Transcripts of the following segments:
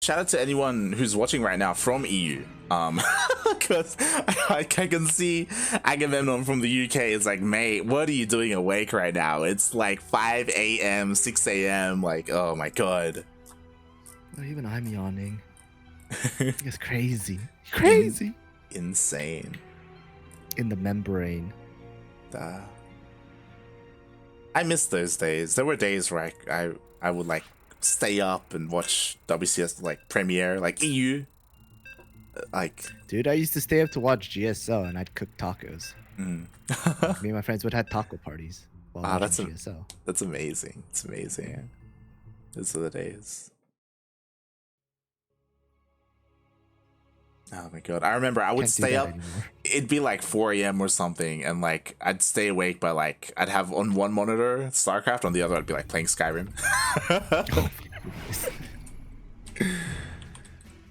shout out to anyone who's watching right now from EU. Because I can see Agamemnon from the UK is like, mate, what are you doing awake right now? It's like 5 a.m., 6 a.m. Like, oh my god. Not even I'm yawning. It's crazy. Crazy. Insane. In the membrane. I miss those days. There were days where I would like stay up and watch WCS like premiere, like EU. Like, dude, I used to stay up to watch GSL and I'd cook tacos. Mm. Me and my friends would have taco parties while watching GSL. That's amazing. It's amazing. Yeah. Those are the days. Oh my god. I remember I would stay up. It'd be like 4 a.m. or something, and like I'd stay awake by like I'd have on one monitor StarCraft, on the other I'd be like playing Skyrim.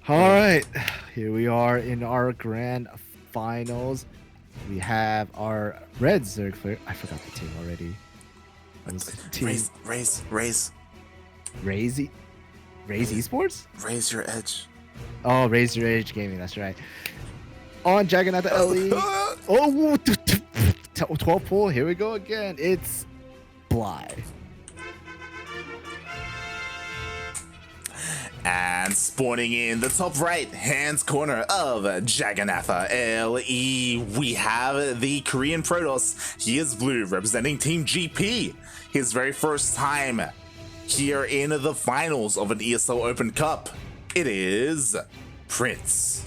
All right, here we are in our grand finals. We have our red Zerg player. I forgot the team already. Raise Esports? Raise your edge. Oh, Raise Your Edge Gaming, that's right. On Jagannatha LE. Oh, 12 pull. Here we go again. It's Bly. And spawning in the top right hand corner of Jagannatha LE, we have the Korean Protoss. He is blue, representing Team GP. His very first time here in the finals of an ESL Open Cup. It is Prince.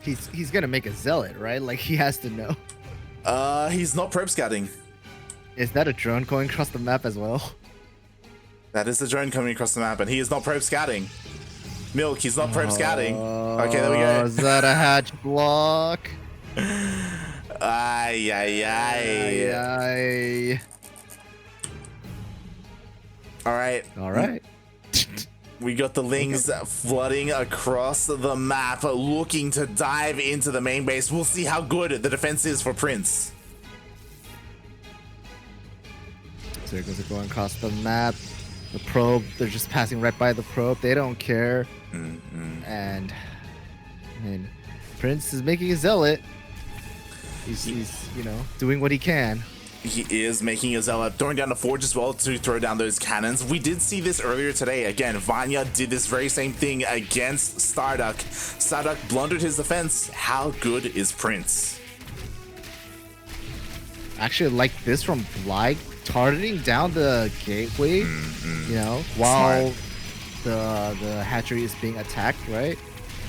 He's gonna make a zealot, right? Like he has to know. He's not probe scouting. Is that a drone going across the map as well? That is the drone coming across the map, and he is not probe scouting. Milk, he's not probe scouting. Okay, there we go. Is that a hatch block? Ay. All right. We got the Lings flooding across the map, looking to dive into the main base. We'll see how good the defense is for Prince. Circles are going across the map. The probe, they're just passing right by the probe. They don't care. And I mean, Prince is making a zealot. He's you know, doing what he can. He is making a zealot, throwing down the forge as well to throw down those cannons. We did see this earlier today. Again, Vanya did this very same thing against Starduck. Starduck blundered his defense. How good is Prince? Actually, like this from Bly, targeting down the gateway, you know, while the hatchery is being attacked, right?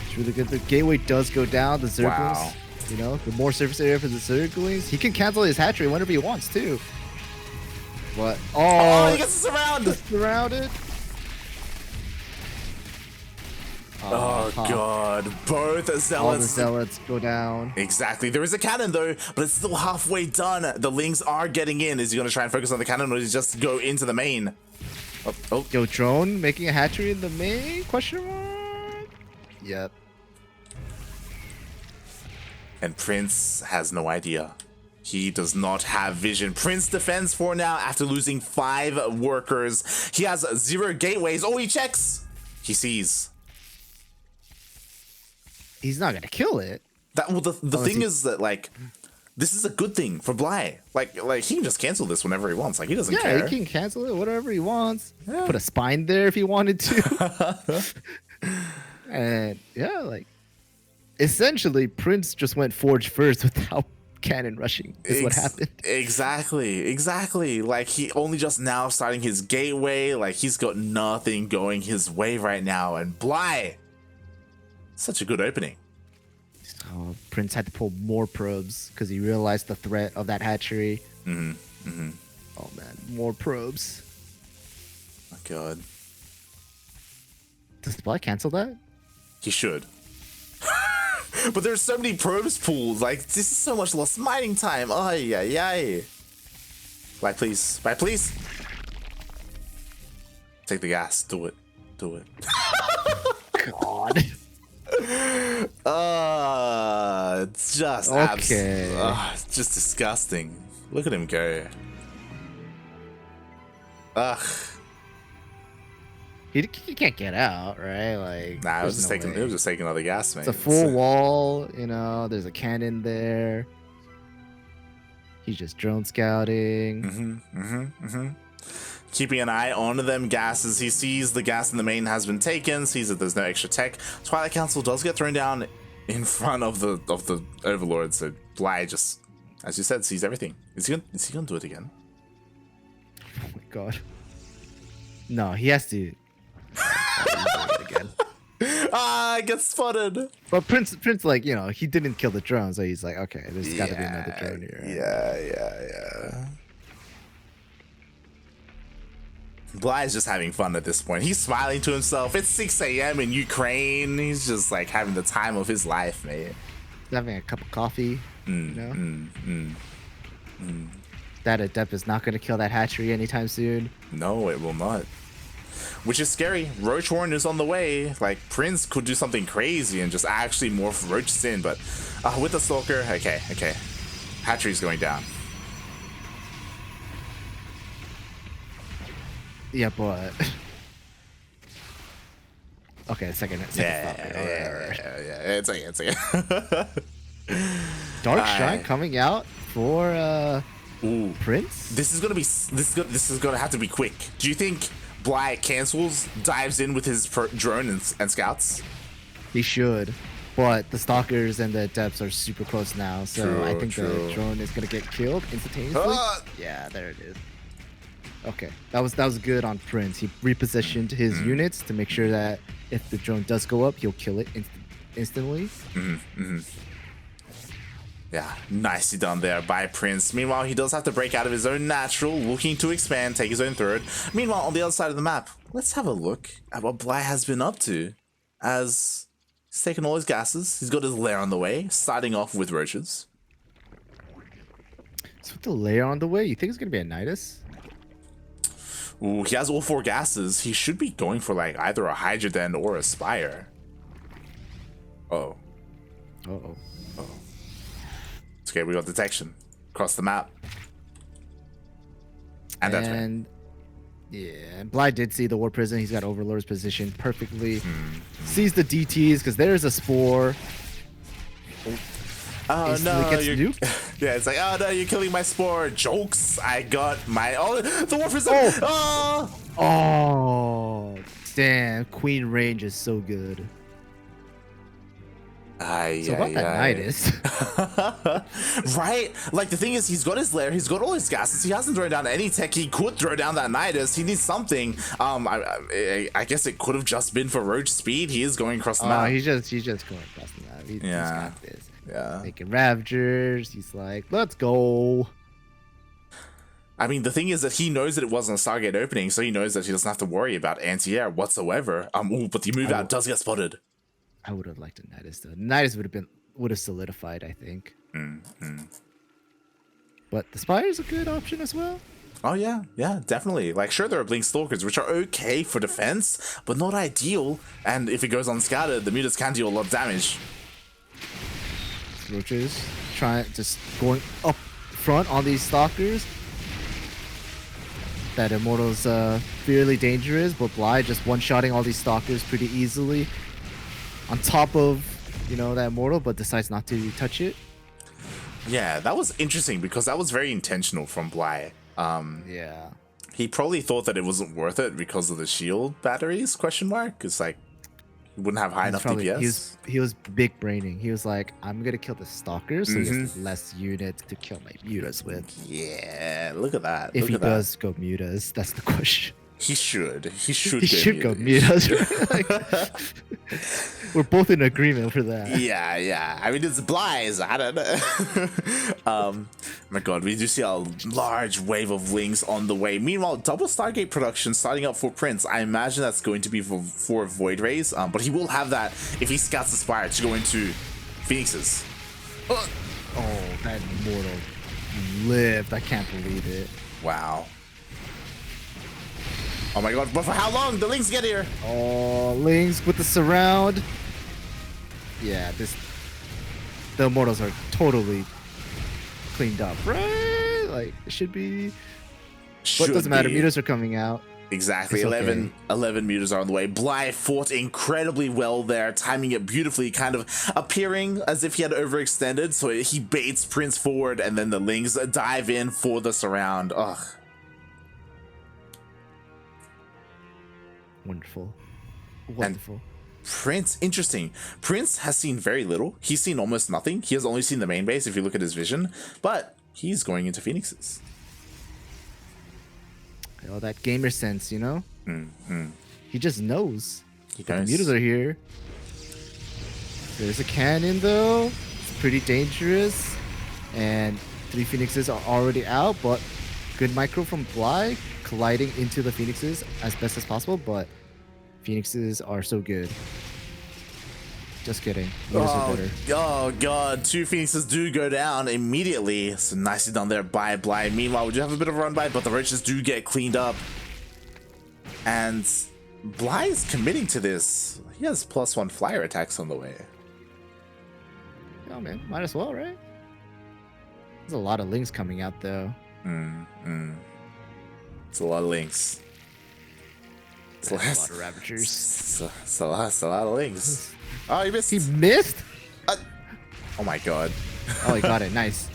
It's really good. The gateway does go down. The Zerglings. Wow. You know, the more surface area for the Zerglings. He can cancel his hatchery whenever he wants, too. What? Oh, he gets surrounded! Surrounded. Oh god, both zealots. All the zealots go down. Exactly. There is a cannon, though, but it's still halfway done. The Lings are getting in. Is he going to try and focus on the cannon, or does he just go into the main? Oh. Yo, drone making a hatchery in the main? Question mark? Yep. And Prince has no idea. He does not have vision. Prince defends for now after losing 5 workers. He has 0 gateways. Oh, he checks. He sees. He's not gonna kill it. Well, the thing is that like, this is a good thing for Bly. Like he can just cancel this whenever he wants. Like he doesn't care. Yeah, he can cancel it whatever he wants. Yeah. Put a spine there if he wanted to. And yeah, like. Essentially, Prince just went forge first without cannon rushing. Is what happened. Exactly. Like he only just now starting his gateway. Like he's got nothing going his way right now. And Bly, such a good opening. Prince had to pull more probes because he realized the threat of that hatchery. Oh man, more probes. Oh god. Does Bly cancel that? He should. But there's so many probes pulled. Like, this is so much lost mining time. Ay. Bye, please. Bye, please. Take the gas. Do it. God. It's just Okay. it's just disgusting. Look at him go. Ugh. He can't get out, right? Like, Nah, it was there's just no taking. way. It was just taking another gas, mate. It's a full wall, you know. There's a cannon there. He's just drone scouting. Keeping an eye on them gases. He sees the gas in the main has been taken. Sees that there's no extra tech. Twilight Council does get thrown down in front of the Overlord. So Bly just, as you said, sees everything. Is he gonna do it again? Oh my god. No, he has to. Again. I get spotted. But Prince, like, you know, he didn't kill the drone, so he's like, okay, there's got to be another drone here. Yeah. Bly is just having fun at this point. He's smiling to himself. It's 6 a.m. in Ukraine. He's just like having the time of his life, mate. He's having a cup of coffee. That Adept is not going to kill that hatchery anytime soon. No, it will not. Which is scary. Roach Warren is on the way. Like, Prince could do something crazy and just actually morph Roach's in, but with the Stalker, okay. Hatchery's going down. Yeah, but... Okay, second Yeah. It's okay. Dark Shrine coming out for Prince? This is gonna have to be quick. Do you think Bly cancels, dives in with his drone and scouts? He should, but the Stalkers and the Adepts are super close now, so I think the drone is gonna get killed instantaneously. Yeah, there it is. Okay, that was good on Prince. He repositioned his units to make sure that if the drone does go up, he'll kill it instantly. Yeah, nicely done there by Prince. Meanwhile, he does have to break out of his own natural, looking to expand, take his own third. Meanwhile, on the other side of the map, let's have a look at what Bly has been up to. As he's taken all his gases, he's got his lair on the way, starting off with roaches. So with the lair on the way, you think it's gonna be a Nidus? Ooh, he has all 4 gases. He should be going for like either a Hydroden or a Spire. Uh-oh. It's okay, we got detection across the map. And that's right. Yeah, and Bly did see the War Prison. He's got Overlord's position perfectly. Sees the DTs because there's a Spore. Oh no, gets you're... nuked. Yeah, it's like, oh no, you're killing my Spore. Jokes, I got my... Oh, the War Prison! Oh, damn. Queen range is so good. So about that Nidus. Right? Like, the thing is, he's got his lair, he's got all his gases, he hasn't thrown down any tech, he could throw down that Nidus, he needs something. I guess it could have just been for Roach speed. He is going across the map. He's just going across the map. He's got this. Yeah. Making Ravagers. He's like, let's go. I mean, the thing is that he knows that it wasn't a Stargate opening, so he knows that he doesn't have to worry about anti-air whatsoever. But the move out does get spotted. I would have liked a Nidus though. Nidus would have solidified, I think. But the Spire is a good option as well. Oh yeah, definitely. Like, sure, there are Blink Stalkers, which are okay for defense, but not ideal. And if it goes unscattered, the mutas can deal a lot of damage. Roaches just going up front on these Stalkers. That Immortal's fairly dangerous, but Bly just one-shotting all these Stalkers pretty easily. On top of, that Immortal, but decides not to touch it. Yeah, that was interesting because that was very intentional from Bly. Yeah. He probably thought that it wasn't worth it because of the shield batteries, ? It's like, he wouldn't have high enough DPS. He was big braining. He was like, I'm going to kill the Stalkers, so he has less units to kill my mutas with. Yeah, look at that. If he does go mutas, that's the question. He should. He should go mutas. Right? We're both in agreement for that. Yeah. I mean, it's Bly's. I don't know. My God, we do see a large wave of wings on the way. Meanwhile, double Stargate production starting up for Prince. I imagine that's going to be for Void Rays, but he will have that if he scouts the Spire to go into Phoenixes. Oh, that Immortal lived. I can't believe it. Wow. Oh my God, but for how long? The Lings get here. Oh, Lings with the surround. yeah, the Immortals are totally cleaned up, right? Like, it should be. But it doesn't matter. Mutas are coming out. Exactly. It's 11 okay. mutas are on the way. Bly fought incredibly well there, timing it beautifully, kind of appearing as if he had overextended. So he baits Prince forward, and then the Lings dive in for the surround. Ugh. Wonderful. Wonderful. And Prince, interesting. Prince has seen very little. He's seen almost nothing. He has only seen the main base if you look at his vision, but he's going into Phoenixes. All that gamer sense, you know? He just knows. He The knows. mutas are here. There's a cannon, though. It's pretty dangerous. And 3 Phoenixes are already out, but good micro from Bly, colliding into the Phoenixes as best as possible, but Phoenixes are so good. Just kidding. Mutas are better. Oh god, 2 Phoenixes do go down immediately. So nicely done there by Bly. Meanwhile, we do have a bit of a run by, but the roaches do get cleaned up. And Bly is committing to this. He has +1 flyer attacks on the way. Oh man, might as well, right? There's a lot of Lings coming out though. It's a lot of Lings. It's a lot of Ravagers. It's a lot of Lings. Oh, you missed. He missed? Oh my god. Oh, he got it. Nice.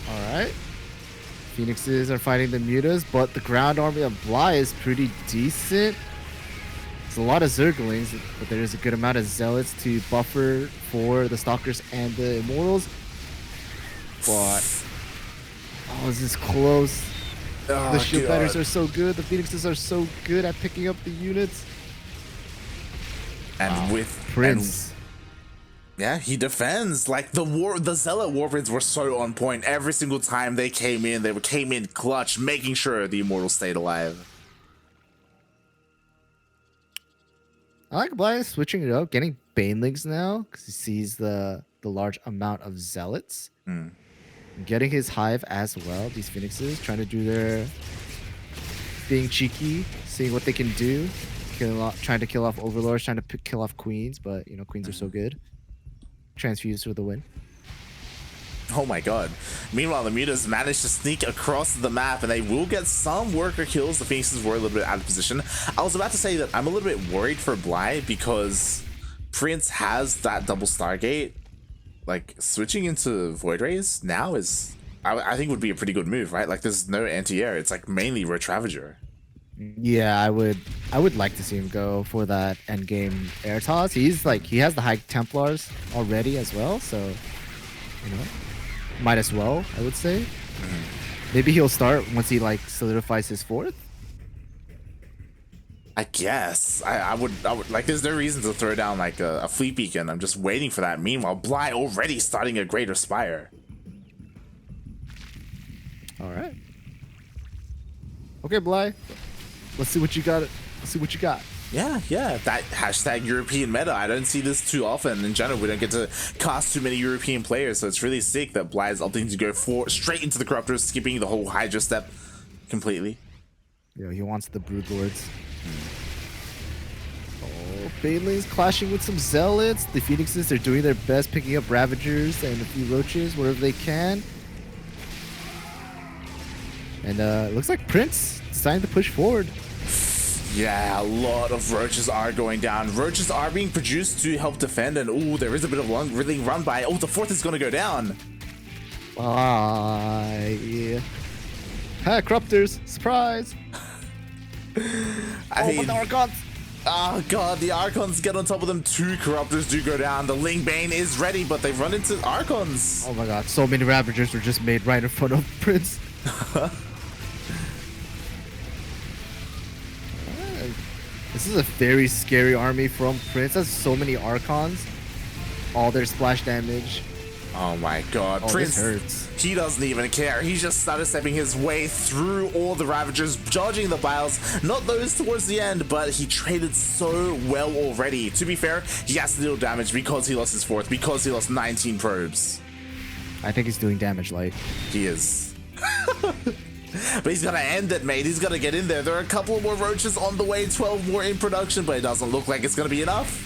Alright. Phoenixes are fighting the mutas, but the ground army of Bly is pretty decent. There's a lot of Zerglings, but there's a good amount of Zealots to buffer for the Stalkers and the Immortals. But oh, this is close. Oh, The shield God. fighters are so good. The Phoenixes are so good at picking up the units. And with Prince. Yeah, he defends. Like the Zealot Warblades were so on point. Every single time they came in clutch, making sure the Immortals stayed alive. I like Bly switching it up, getting Banelings now, because he sees the large amount of Zealots. Getting his hive as well, these Phoenixes, trying to do their being cheeky, seeing what they can do. Trying to kill off Overlords, trying to kill off Queens, but you know, Queens are so good. Transfuse for the win. Oh my god. Meanwhile, the mutas managed to sneak across the map, and they will get some worker kills. The Phoenixes were a little bit out of position. I was about to say that I'm a little bit worried for Bly because Prince has that double Stargate. Like, switching into Void Rays now is, I think would be a pretty good move, right? Like, there's no anti-air. It's like mainly Roach Ravager. Yeah, I would like to see him go for that endgame air toss. He has the high Templars already as well, so you know, might as well, I would say. Maybe he'll start once he like solidifies his 4th. I guess I would like. There's no reason to throw down like a fleet beacon. I'm just waiting for that. Meanwhile, Bly already starting a Greater Spire. All right. Okay, Bly. Let's see what you got. Let's see what you got. Yeah. That hashtag European meta. I don't see this too often. In general, we don't get to cast too many European players, so it's really sick that Bly is opting to go straight into the Corruptors, skipping the whole Hydra step completely. Yo, he wants the Broodlords. Oh, Banelings clashing with some Zealots. The Phoenixes are doing their best, picking up Ravagers and a few Roaches wherever they can. And it looks like Prince deciding to push forward. Yeah, a lot of Roaches are going down. Roaches are being produced to help defend, and ooh, there is a bit of really run by. Oh, the 4th is going to go down. Yeah. Ha, Corruptors, surprise! I mean, but the Archons! oh god, the Archons get on top of them. 2 Corruptors do go down. The Ling Bane is ready, but they run into Archons. Oh my god, so many Ravagers were just made right in front of Prince. This is a very scary army from Prince. Has so many Archons. All their splash damage. Oh my god, Oh, Prince this hurts. He doesn't even care. He just started stepping his way through all the Ravagers, dodging the Biles. Not those towards the end, but he traded so well already. To be fair, he has to deal damage because he lost his 4th, because he lost 19 probes. I think he's doing damage light. He is. But he's gonna end it, mate. He's gonna get in there. There are a couple more roaches on the way, 12 more in production, but it doesn't look like it's gonna be enough.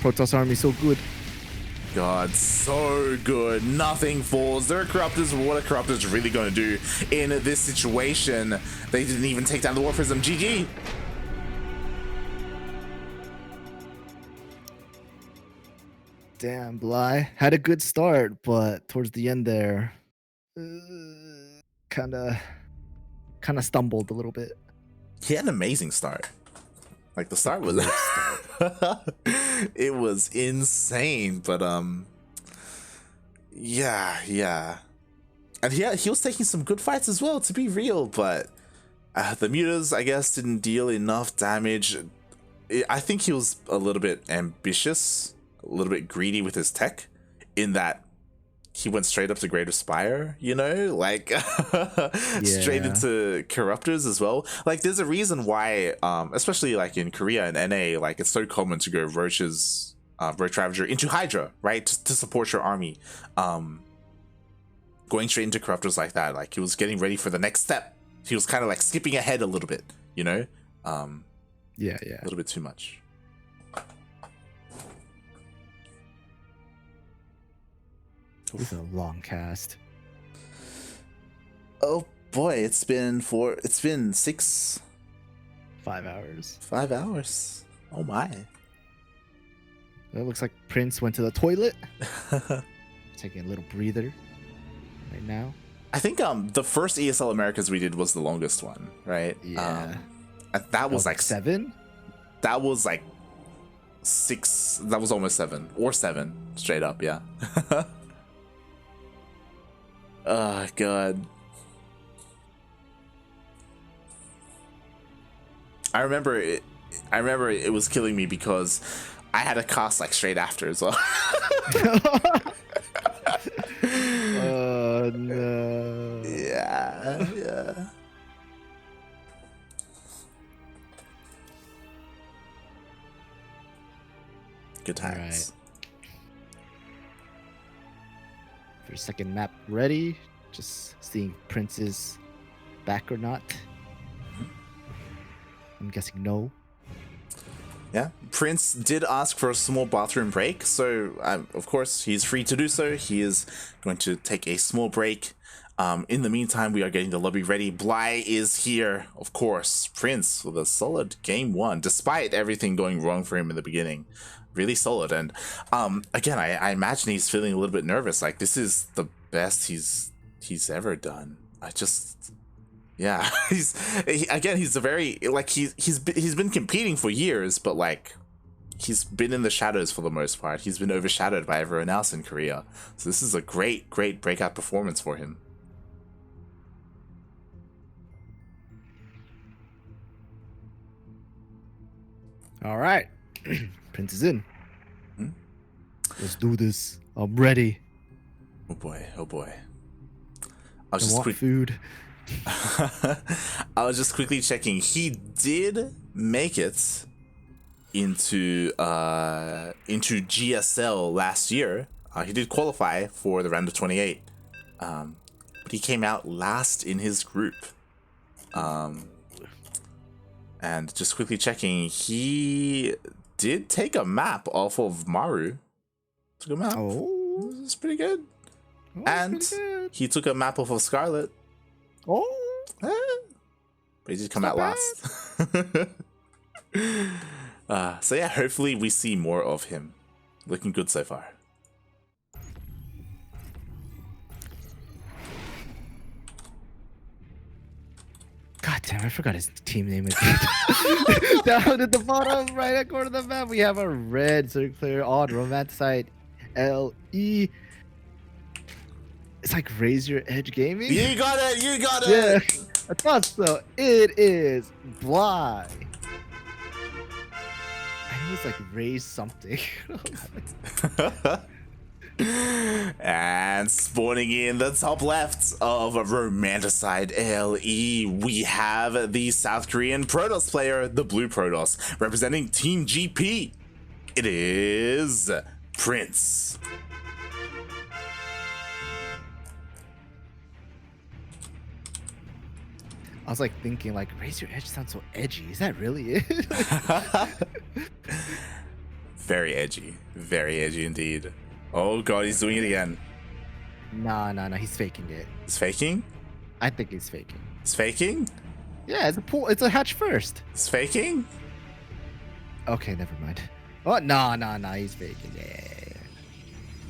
Protoss army so good. God, so good. Nothing falls. There are corruptors. What are corruptors really going to do in this situation? They didn't even take down the War Prism. GG. Damn, Bly had a good start, but towards the end there, kind of stumbled a little bit. He had an amazing start. Like the start was, it was insane. But yeah, and he was taking some good fights as well, to be real. But the mutas, I guess, didn't deal enough damage. I think he was a little bit ambitious, a little bit greedy with his tech, in that he went straight up to Greater Spire, you know, like straight into Corruptors as well. Like, there's a reason why, especially like in Korea and NA, like it's so common to go Roaches, Roach Ravager into Hydra, right, to support your army. Going straight into Corruptors like that, like he was getting ready for the next step. He was kind of like skipping ahead a little bit, you know. Yeah, a little bit too much. With a long cast. Oh boy, it's been 5 hours. 5 hours. Oh my. It looks like Prince went to the toilet. Taking a little breather right now. I think the first ESL Americas we did was the longest one, right? Yeah. That was like 7. That was like 6. That was almost 7 or 7 straight up. Yeah. Oh god. I remember it was killing me because I had a cast like straight after as well. Oh no. Yeah. Good times. All right. For second map ready. Just seeing Prince's back or not. I'm guessing no. Yeah, Prince did ask for a small bathroom break, so of course he's free to do so. He is going to take a small break. In the meantime, we are getting the lobby ready. Bly is here, of course. Prince with a solid game 1, despite everything going wrong for him in the beginning. Really solid. And again, I imagine he's feeling a little bit nervous. Like, this is the best he's ever done. Yeah, he's a very, like, he's been competing for years, but like he's been in the shadows for the most part. He's been overshadowed by everyone else in Korea. So this is a great breakout performance for him. All right. Prince is in. Let's do this. I'm ready. Oh boy. I want food. I was just quickly checking. He did make it into GSL last year. He did qualify for the round of 28, but he came out last in his group. And just quickly checking, he did take a map off of Maru. Took a map. Oh, it's pretty good. And he took a map off of Scarlet. Oh, but he did come out last. So yeah, hopefully we see more of him. Looking good so far. God damn, I forgot his team name is. Down at the bottom right corner of the map, we have a red circular on Romanticide LE. It's like Raise Your Edge Gaming. You got it. Yeah, I thought so. It is Bly. I know it's like Raise something. And spawning in the top left of Romanticide LE, we have the South Korean Protoss player, the Blue Protoss, representing Team GP. It is Prince. I was like thinking like raise your edge sounds so edgy. Is that really it? Very edgy indeed. Oh god, he's doing it again. Nah, he's faking it. He's faking? I think he's faking. He's faking? Yeah, it's a hatch first. He's faking? Okay, never mind. Oh, nah, he's faking.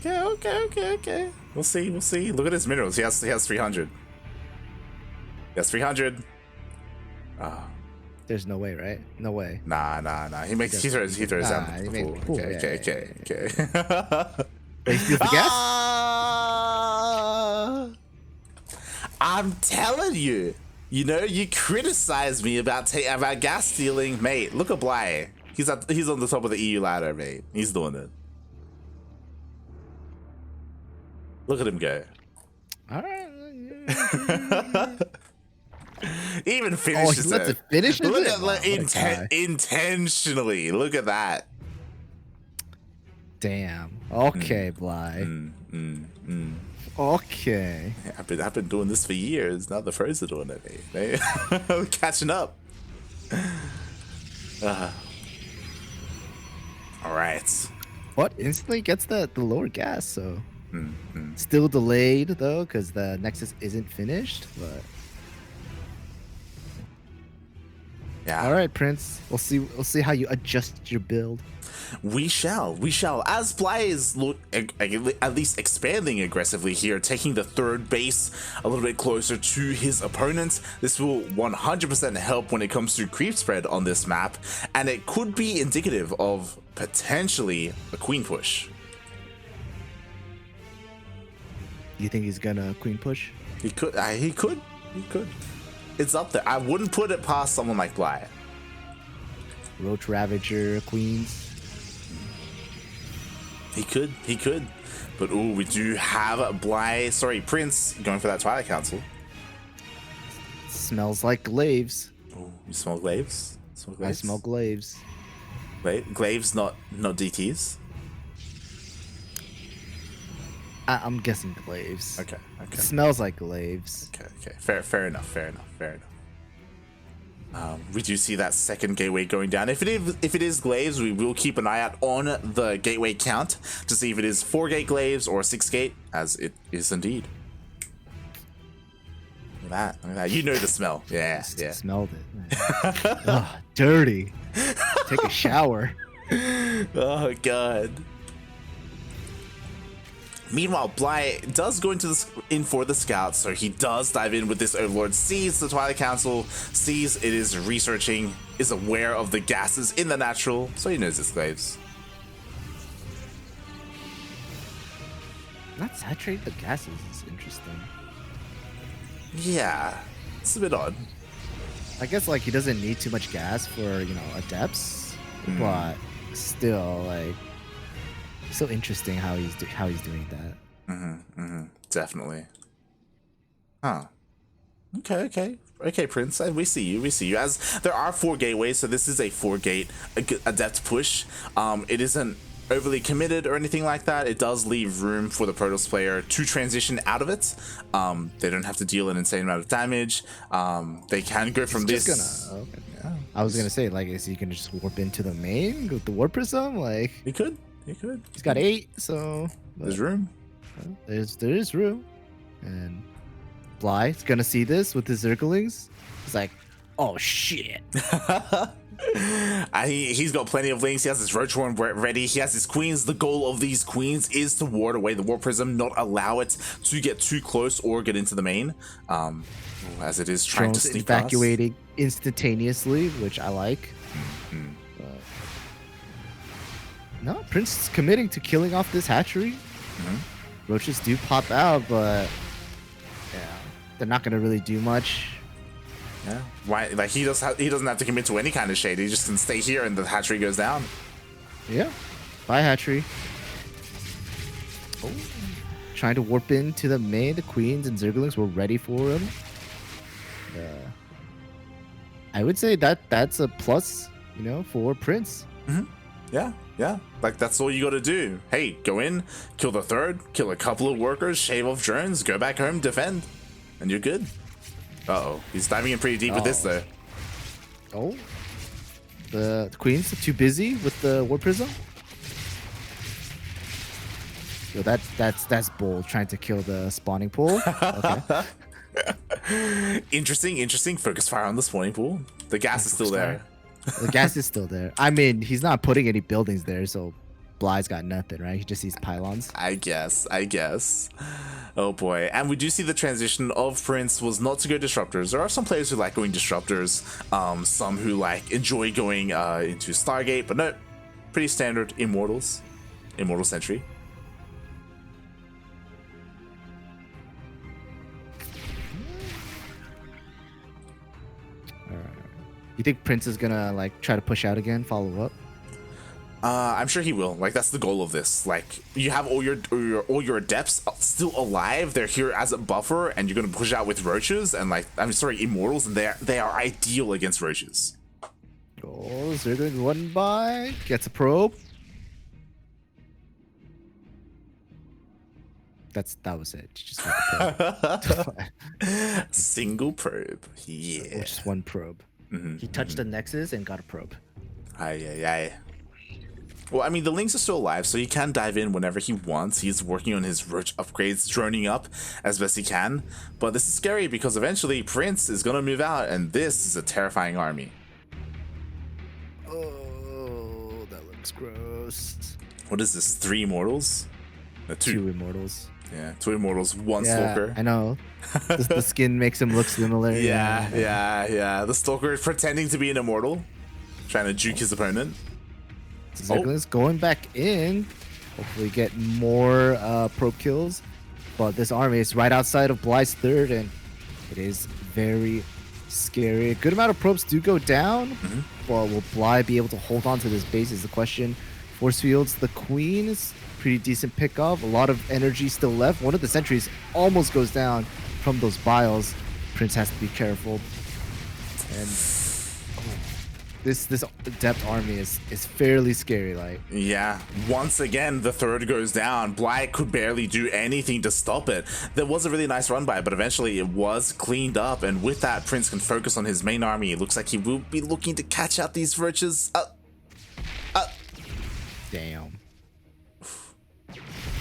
Yeah. Okay. We'll see. Look at his minerals. He has 300. He has 300. There's no way, right? No way. Nah. He throws down. Okay. He steals the gas? I'm telling you. You know, you criticize me about gas stealing, mate. Look at Bly. He's on the top of the EU ladder, mate. He's doing it. Look at him go. All right. He even finishes he lets it. it finish. Look at intentionally. Look at that. Damn. Okay, Bly. Okay. I've been doing this for years. Now the pros are doing it. They catching up. All right. What instantly gets the lower gas? So still delayed though, because the Nexus isn't finished. But yeah. All right, Prince. We'll see how you adjust your build. We shall. As Bly is at least expanding aggressively here, taking the third base a little bit closer to his opponents. This will 100% help when it comes to creep spread on this map, and it could be indicative of potentially a queen push. You think he's gonna queen push? He could. It's up there. I wouldn't put it past someone like Bly. Roach Ravager queens. He could. But ooh, we do have Prince going for that Twilight Council. Smells like glaives. Oh, you smell glaives? I smell glaives. Wait, glaives, not DTs? I'm guessing glaives. Okay. It smells like glaives. Okay. Fair enough. We do see that second gateway going down. If it is glaives, we will keep an eye out on the gateway count to see if it is 4-gate glaives or 6-gate, as it is indeed. Look at that. You know the smell. Yeah. Smelled it. Ugh, dirty. Take a shower. Oh god. Meanwhile, Bly does go in for the scout, so he does dive in with this Overlord, sees the Twilight Council, sees it is researching, is aware of the gases in the natural, so he knows it's glaives. Not saturate the gases is interesting. Yeah, it's a bit odd. I guess like he doesn't need too much gas for, adepts, but still like so interesting how he's doing that. Definitely. Huh. Okay, Prince. We see you. As there are 4 gateways, so this is a 4-gate adept push. It isn't overly committed or anything like that. It does leave room for the Protoss player to transition out of it. They don't have to deal an insane amount of damage. They can go from this. Okay. Yeah. I was gonna say, like, is he gonna just warp into the main with the warp prism? Like, He could. He's got 8, so There's room. There is room, and Bly's gonna see this with his Zerglings. He's like, oh shit. He's got plenty of links. He has his Roach Horn ready. He has his queens. The goal of these queens is to ward away the Warp Prism, not allow it to get too close or get into the main. As it is trying to sneak evacuating instantaneously, which I like. No, Prince is committing to killing off this hatchery. Roaches do pop out, but yeah, they're not gonna really do much. Yeah, why? Like he doesn't have to commit to any kind of shade. He just can stay here, and the hatchery goes down. Yeah, bye hatchery. Oh, trying to warp into the main. The queens and Zerglings were ready for him. I would say that's a plus, for Prince. Yeah. Like that's all you got to do. Hey, go in, kill the third, kill a couple of workers, shave off drones, go back home, defend, and you're good. Uh-oh. He's diving in pretty deep with this, though. Oh. The queen's too busy with the War Prism? Yo, that's bold, trying to kill the spawning pool. Okay. Interesting. Focus fire on the spawning pool. The gas is still there. The gas is still there. I mean, he's not putting any buildings there, so Bly's got nothing, right? He just sees pylons. I guess. Oh boy. And we do see the transition of Prince was not to go disruptors. There are some players who like going disruptors, some who like enjoy going into Stargate, but no, pretty standard Immortals. Immortal Sentry. You think Prince is gonna like try to push out again, follow up? I'm sure he will. Like, that's the goal of this. Like, you have all your adepts still alive. They're here as a buffer, and you're gonna push out with roaches and like, I'm sorry, immortals, and they are ideal against roaches. Oh, is there going one by? Gets a probe. That was it. Just got the probe. Single probe. Yeah. Or just one probe. He touched the nexus and got a probe. Aye. Well, I mean, the Lynx are still alive, so he can dive in whenever he wants. He's working on his roach upgrades, droning up as best he can. But this is scary because eventually Prince is going to move out, and this is a terrifying army. Oh, that looks gross. What is this? 3 immortals? Two immortals. Yeah, 2 immortals, 1 stalker. I know. The skin makes him look similar. Yeah. The stalker is pretending to be an immortal, trying to juke his opponent. Ducklings going back in. Hopefully get more probe kills. But this army is right outside of Bly's third, and it is very scary. A good amount of probes do go down, but will Bly be able to hold on to this base is the question. Force fields, the queen is pretty decent pick up. A lot of energy still left. One of the sentries almost goes down from those biles. Prince has to be careful. And this depth army is fairly scary. Like, yeah, once again the third goes down. Bly could barely do anything to stop it. There was a really nice run by, but eventually it was cleaned up, and with that Prince can focus on his main army. It looks like he will be looking to catch out these roaches. Damn.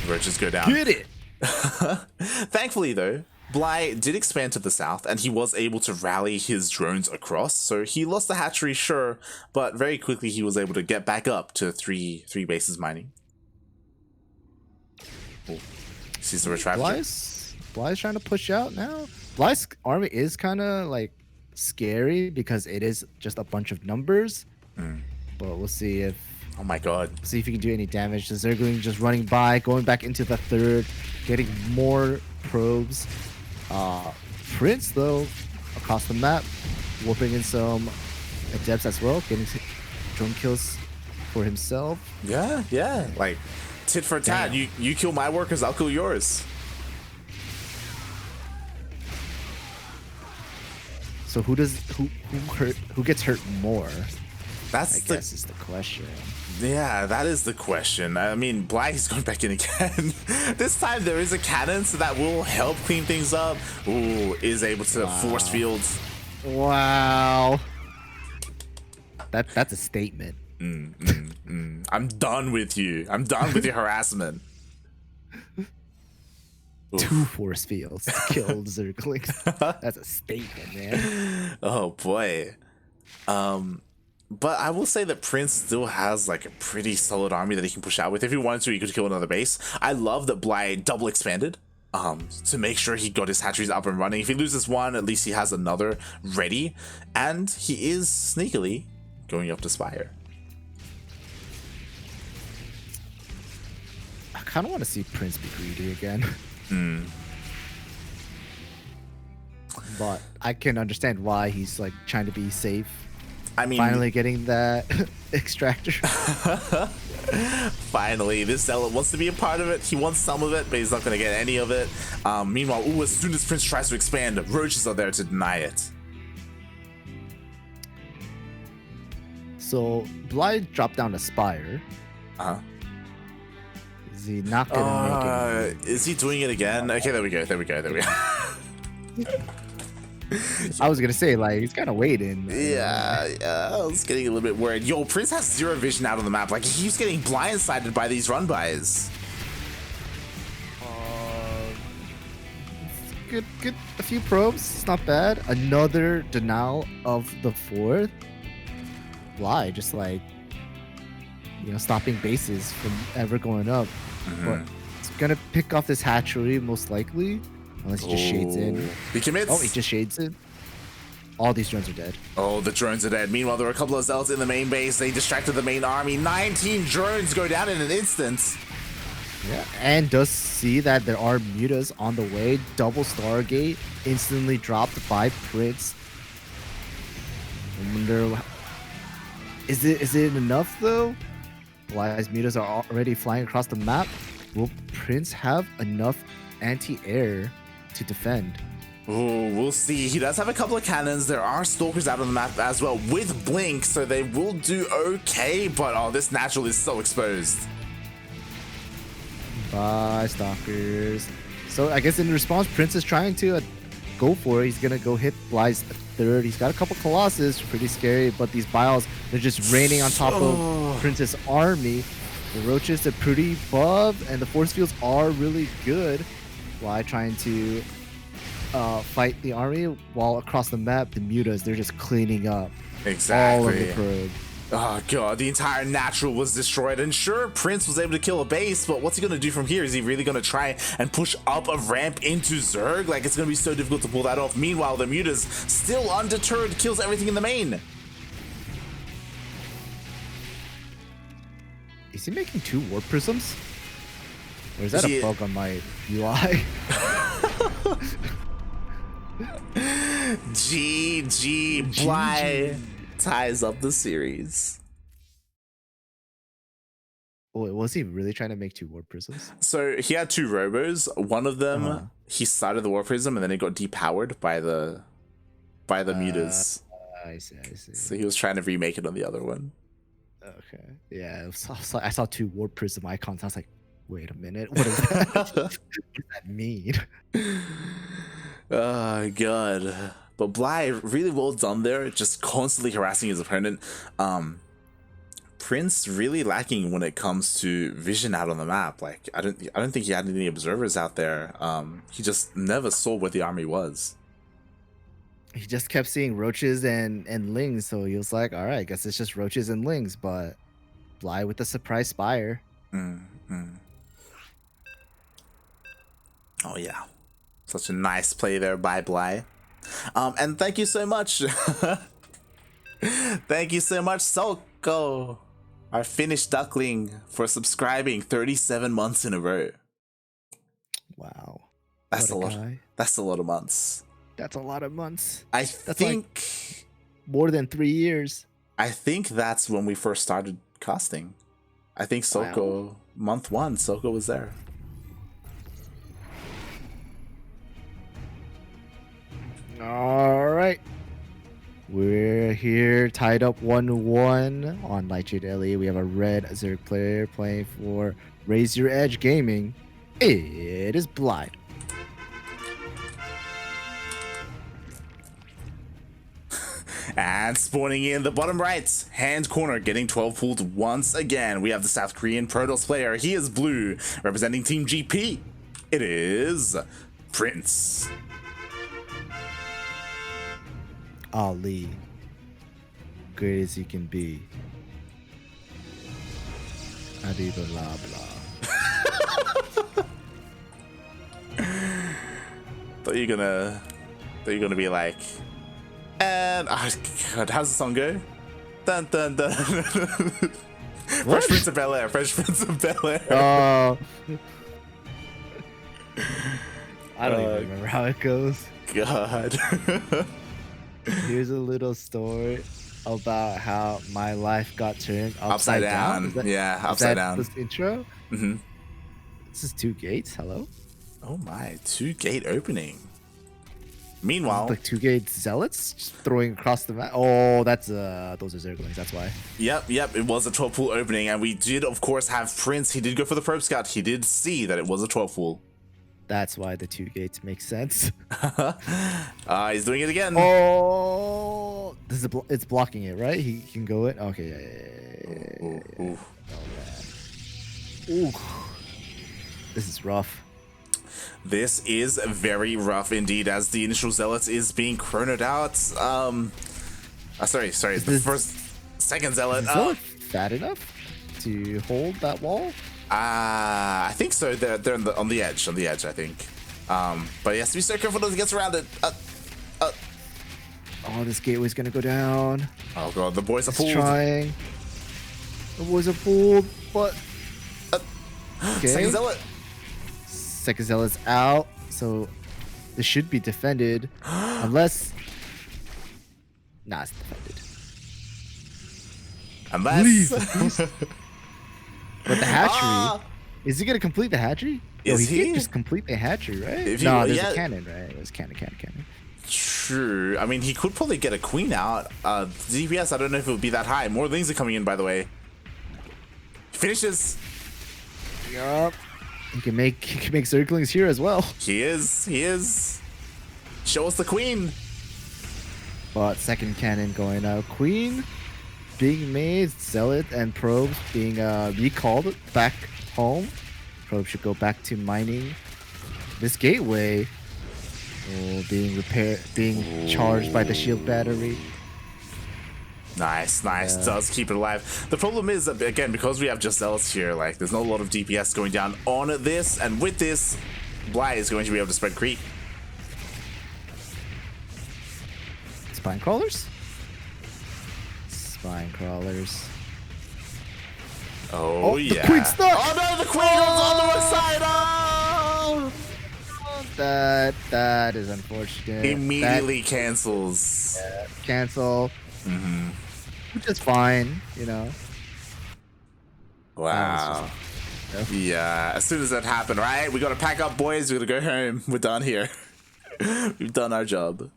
Roaches go down. Get it. Thankfully though, Bly did expand to the south, and he was able to rally his drones across. So he lost the hatchery, sure, but very quickly he was able to get back up to three bases mining. Oh, sees the retraptor. Bly's trying to push out now. Bly's army is kind of like scary because it is just a bunch of numbers. But we'll see if. Oh my god. See if he can do any damage. The Zergling just running by, going back into the third, getting more probes. Prince, though, across the map, whooping in some adepts as well, getting drone kills for himself. Yeah. Like, tit for tat. You kill my workers, I'll kill yours. So who gets hurt more? I guess is the question. Yeah, that is the question. I mean, Bly is going back in again. This time there is a cannon, so that will help clean things up. Ooh, is able to force field. Wow. That's a statement. I'm done with you. I'm done with your harassment. 2 force fields to kill Zerglings. That's a statement, man. Oh boy. But I will say that Prince still has like a pretty solid army that he can push out with. If he wanted to, he could kill another base. I love that Bly double expanded to make sure he got his hatcheries up and running. If he loses one, at least he has another ready. And he is sneakily going up to Spire. I kind of want to see Prince be greedy again. But I can understand why he's like trying to be safe. I mean, finally getting that extractor. Finally, this zealot wants to be a part of it. He wants some of it, but he's not going to get any of it. Meanwhile, as soon as Prince tries to expand, roaches are there to deny it. So Bly dropped down to Spire. Is he not gonna make it? Is he doing it again? Okay, there we go. I was gonna say, like, he's kind of waiting. Yeah, I was getting a little bit worried. Yo, Prince has zero vision out on the map. Like, he keeps getting blindsided by these run-bys. Good. A few probes. It's not bad. Another denial of the fourth. Bly just like, you know, stopping bases from ever going up. But it's gonna pick off this hatchery most likely, unless he just shades in. He commits. Oh, he just shades in. All these drones are dead. Oh, the drones are dead. Meanwhile, there were a couple of zealots in the main base. They distracted the main army. 19 drones go down in an instant. Yeah, and does see that there are mutas on the way. Double Stargate instantly dropped by Prince. I wonder, is it enough though? Bly's mutas are already flying across the map. Will Prince have enough anti-air to defend? Oh, we'll see. He does have a couple of cannons. There are stalkers out on the map as well with blink, so they will do okay. But oh, this natural is so exposed. Bye, stalkers. So I guess in response, Prince is trying to go for it. He's gonna go hit Bly's third. He's got a couple Colossus, pretty scary, but these Biles, they're just raining on top of Prince's army. The Roaches are pretty buff, and the force fields are really good. Bly trying to fight the army, while across the map, the mutas, they're just cleaning up all of the probe. Oh god, the entire natural was destroyed, and sure, Prince was able to kill a base, but what's he gonna do from here? Is he really gonna try and push up a ramp into Zerg? Like, it's gonna be so difficult to pull that off. Meanwhile, the mutas, still undeterred, kills everything in the main. Is he making 2 warp prisms? Or is that a bug on my UI? GG, Bly ties up the series. Oh, was he really trying to make 2 warp prisms? So he had 2 robos. One of them, he started the warp prism, and then it got depowered by the mutas. I see. So he was trying to remake it on the other one. Okay. Yeah, I saw 2 warp prism icons. I was like, wait a minute, what is that? What does that mean? Oh god. But Bly, really well done there, just constantly harassing his opponent. Prince really lacking when it comes to vision out on the map. Like, I don't think he had any observers out there. He just never saw where the army was. He just kept seeing roaches and lings, so he was like, all right, I guess it's just roaches and lings. But Bly with the surprise spire. Oh yeah, such a nice play there by Bly. And thank you so much. Thank you so much, Sulko, our Finnish duckling, for subscribing 37 months in a row. Wow. That's a lot. That's a lot of months. That's a lot of months. That's think like more than 3 years. I think that's when we first started casting. I think Sulko, month 1, Sulko was there. All right. We're here tied up 1-1 on Lightshade LE. We have a red Zerg player playing for Raise Your Edge Gaming. It is Bly. And spawning in the bottom right hand corner, getting 12 pulled once again. We have the South Korean Protoss player. He is blue, representing Team GP. It is Prince. Ali, great as he can be. Adi blah blah. Thought you're gonna be like, and oh god, how's the song go? Dun dun dun. Fresh Prince of Bel-Air. Fresh Prince of Bel-Air. Oh. I don't even remember how it goes. God. Here's a little story about how my life got turned upside down. Yeah, upside down. This intro? Mm-hmm. This is 2 gates. Hello? Oh my, 2 gate opening. Meanwhile, like 2 gate zealots just throwing across the map. Oh, that's those are Zerglings, that's why. Yep, it was a 12 pool opening, and we did of course have Prince. He did go for the probe scout. He did see that it was a 12 pool. That's why the 2 gates make sense. He's doing it again. Oh, this is it's blocking it, right? He can go it. Okay, yeah. Ooh. Ooh. This is rough. This is very rough indeed, as the initial Zealot is being chronoed out. Sorry. Second Zealot. Is Zealot fat enough to hold that wall? I think so. They're on the edge, I think. But he has to be so careful as he gets around it. Oh, this gateway's gonna go down. Oh god, the boys are pulled. Trying. The boys are pulled, but okay. Second Zealot. Second Zealot's out, so this should be defended, unless. Nah, it's defended. Unless. But the hatchery, is he gonna complete the hatchery? Is he he? can't just complete the hatchery, right? If No, he- there's yeah. a cannon, right? There's cannon. True. I mean, he could probably get a queen out. DPS, I don't know if it would be that high. More things are coming in, by the way. Finishes. Yup. He can make Zerglings here as well. He is. Show us the queen. But second cannon going out. Queen being made, Zealot and Probes being recalled back home. Probe should go back to mining this gateway. Oh, being repaired, being charged by the shield battery. Nice. Does keep it alive. The problem is that, again, because we have just Zealots here, like, there's not a lot of DPS going down on this, and with this, Bly is going to be able to spread creep. Spine crawlers? Spine crawlers. Oh yeah. The queen's stuck! Oh no, the queen was on the wrong side! Oh! That is unfortunate. Immediately cancels. Cancel. Which is fine, you know. Wow. Yeah, as soon as that happened, right? We gotta pack up, boys. We gotta go home. We're done here. We've done our job.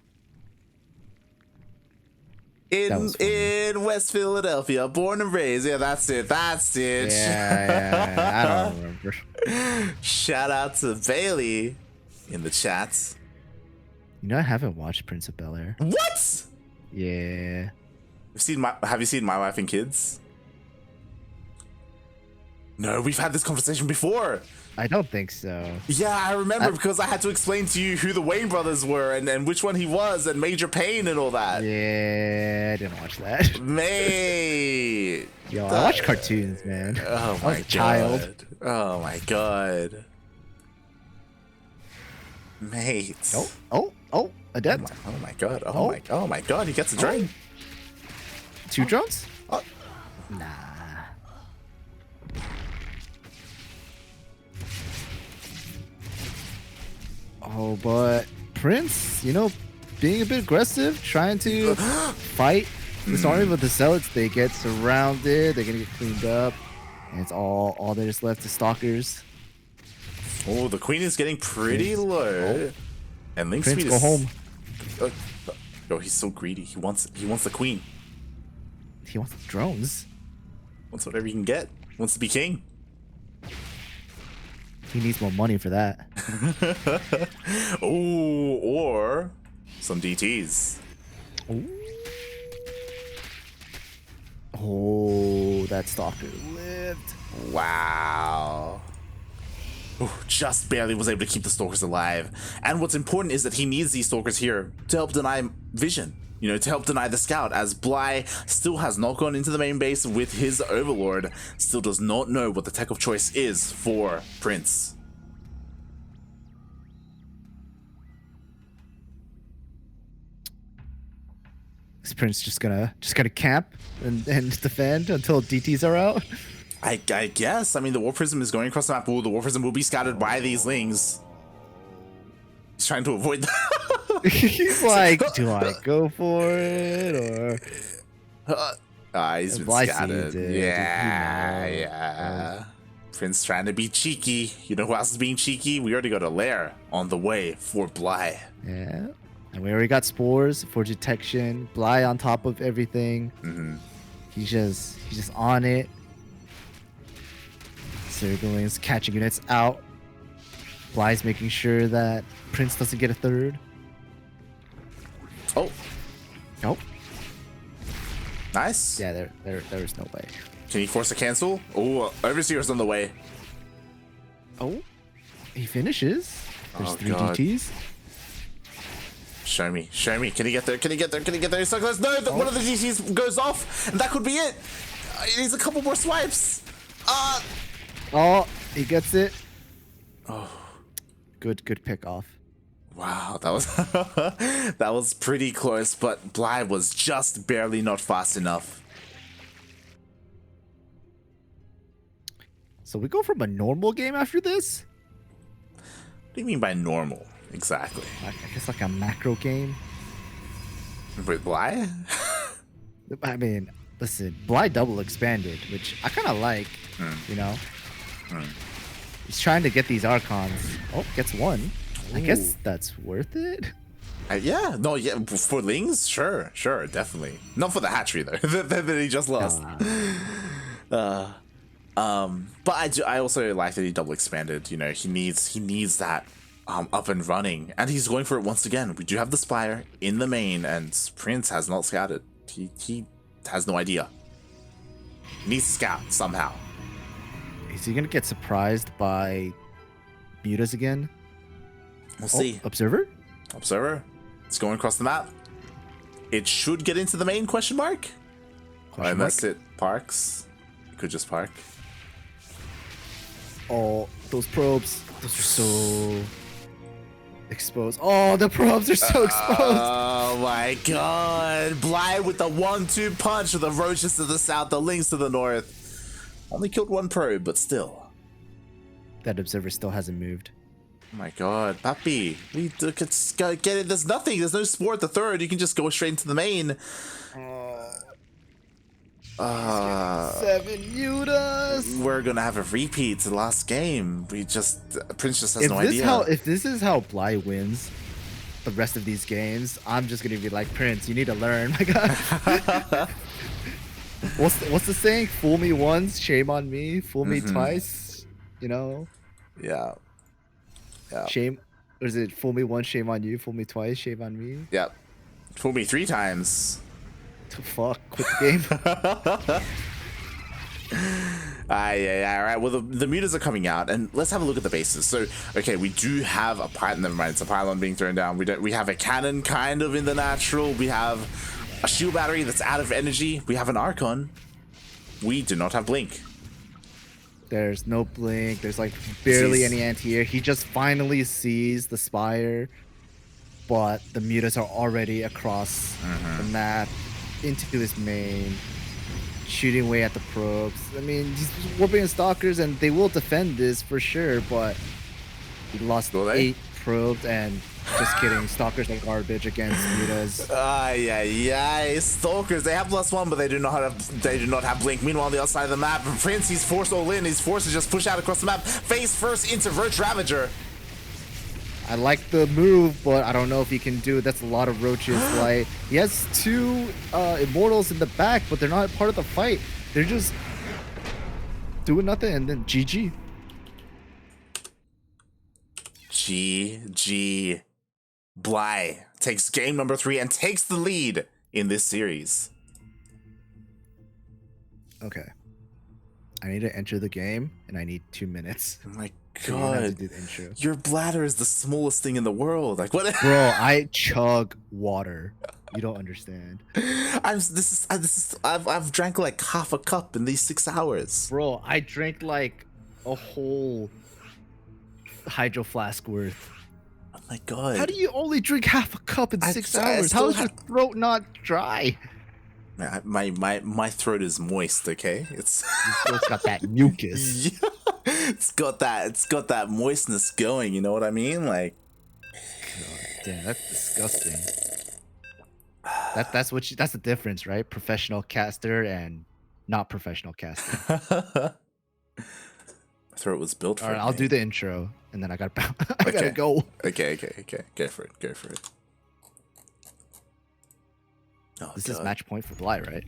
In West Philadelphia, born and raised. Yeah, that's it. Yeah, I don't remember. Shout out to Bailey in the chat. You know, I haven't watched Prince of Bel-Air. What? Yeah. Have you seen My Wife and Kids? No, we've had this conversation before. I don't think so. Yeah, I remember because I had to explain to you who the Wayne brothers were and which one he was and Major Payne and all that. Yeah, I didn't watch that. Mate. Yo, I watch cartoons, man. Oh I my was a child. Oh my god. Mate. Oh, a dead. Oh my god. Oh my god, he gets a drone. 2 drones? Oh. Nah. Oh, but Prince, you know, being a bit aggressive, trying to fight this army with the Zealots. They get surrounded. They're gonna get cleaned up, and it's all there's left is Stalkers. Oh, the queen is getting pretty low. And Link's Prince, speed go is... home. Oh, he's so greedy. He wants the queen. He wants drones. Wants whatever he can get. Wants to be king. He needs more money for that. Oh, or some DTs. Ooh. Oh, that Stalker lived. Wow. Oh, just barely was able to keep the Stalkers alive. And what's important is that he needs these Stalkers here to help deny vision. You know, to help deny the scout, as Bly still has not gone into the main base with his Overlord, still does not know what the tech of choice is for Prince. Is Prince just gonna camp and defend until DTs are out? I guess. I mean, the War Prism is going across the map. Ooh, the War Prism will be scouted by these Lings. He's trying to avoid that. He's like, do I go for it or? He's been Bly scouted. sees it. Yeah. Prince trying to be cheeky. You know who else is being cheeky? We already got a lair on the way for Bly. Yeah. And we already got spores for detection. Bly on top of everything. He's just on it. Zerglings catching units out. Bly's making sure that Prince doesn't get a third. Oh, Nope. nice. Yeah, there is no way. Can he force a cancel? Oh, Overseer's on the way. Oh, he finishes. There's Oh, 3 God. DTs. Show me, show me. Can he get there? Can he get there? Can he get there? He's so close. No, one of the DTs goes off, and that could be it. He needs a couple more swipes. Oh, he gets it. Oh, good pick off. Wow, that was that was pretty close, but Bly was just barely not fast enough. So we go from a normal game after this? What do you mean by normal? Exactly. I guess like a macro game. With Bly? I mean, listen, Bly double expanded, which I kind of like, you know? He's trying to get these Archons. Oh, gets one. I guess that's worth it. Yeah, no, yeah, for Lings, sure, definitely. Not for the hatchery though, that he just lost. But I also like that he double expanded. You know, he needs that up and running, and he's going for it once again. We do have the Spire in the main, and Prince has not scouted. He has no idea. He needs to scout somehow. Is he gonna get surprised by mutas again? We'll see. Observer? Observer. It's going across the map. It should get into the main question mark. Unless it parks. It could just park. Oh, those probes. Those are so exposed. Oh, the probes are so exposed. Oh my god. Bly with the 1-2 punch with the roaches to the south, the lings to the north. Only killed one probe, but still. That observer still hasn't moved. Oh my god, Papi, we could get it. There's nothing. There's no sport the third. You can just go straight into the main. 7 mutas. We're gonna have a repeat to the last game. Prince just has no idea. If this is how Bly wins the rest of these games, I'm just gonna be like, Prince, you need to learn. My god. What's the saying? Fool me once, shame on me. Fool me twice, you know. Yeah. Shame, or is it fool me once, shame on you? Fool me twice, shame on me. Yep. Fool me 3 times. Fuck, quit the game. Yeah, all right. Well, the mutas are coming out, and let's have a look at the bases. So, okay, we do have a pylon. Never mind, it's a pylon being thrown down. We have a cannon kind of in the natural. We have a shield battery that's out of energy. We have an Archon. We do not have blink. There's no blink. There's like barely any anti-air. He just finally sees the Spire, but the mutas are already across the map into his main, shooting away at the probes. I mean, he's warping stalkers, and they will defend this for sure, but he lost 8 probes, and just kidding, stalkers are garbage against mutas. Stalkers, they have +1, but they do not have blink. Meanwhile, on the outside of the map, Prince, he's forced all in. He's forced to just push out across the map. Face first into Roach Ravager. I like the move, but I don't know if he can do it. That's a lot of roaches. Like, he has 2 immortals in the back, but they're not part of the fight. They're just doing nothing, and then GG. GG. Bly takes game number 3 and takes the lead in this series. Okay. I need to enter the game, and I need 2 minutes. Oh my So we're gonna have to god. do the intro. Your bladder is the smallest thing in the world. Like, what? Bro, I chug water. You don't understand. I've drank like half a cup in these 6 hours. Bro, I drank like a whole hydro flask worth. Oh my god. How do you only drink half a cup in 6 hours? still How is your throat not dry? Man, my throat is moist, okay? It's It's got that mucus. yeah, it's got that moistness going, you know what I mean? Like, God damn, that's disgusting. That's the difference, right? Professional caster and not professional caster. my throat was built for All right, it. I'll do the intro, and then I gotta I gotta go. Okay. Go for it. Oh, This God. is match point for Bly, right?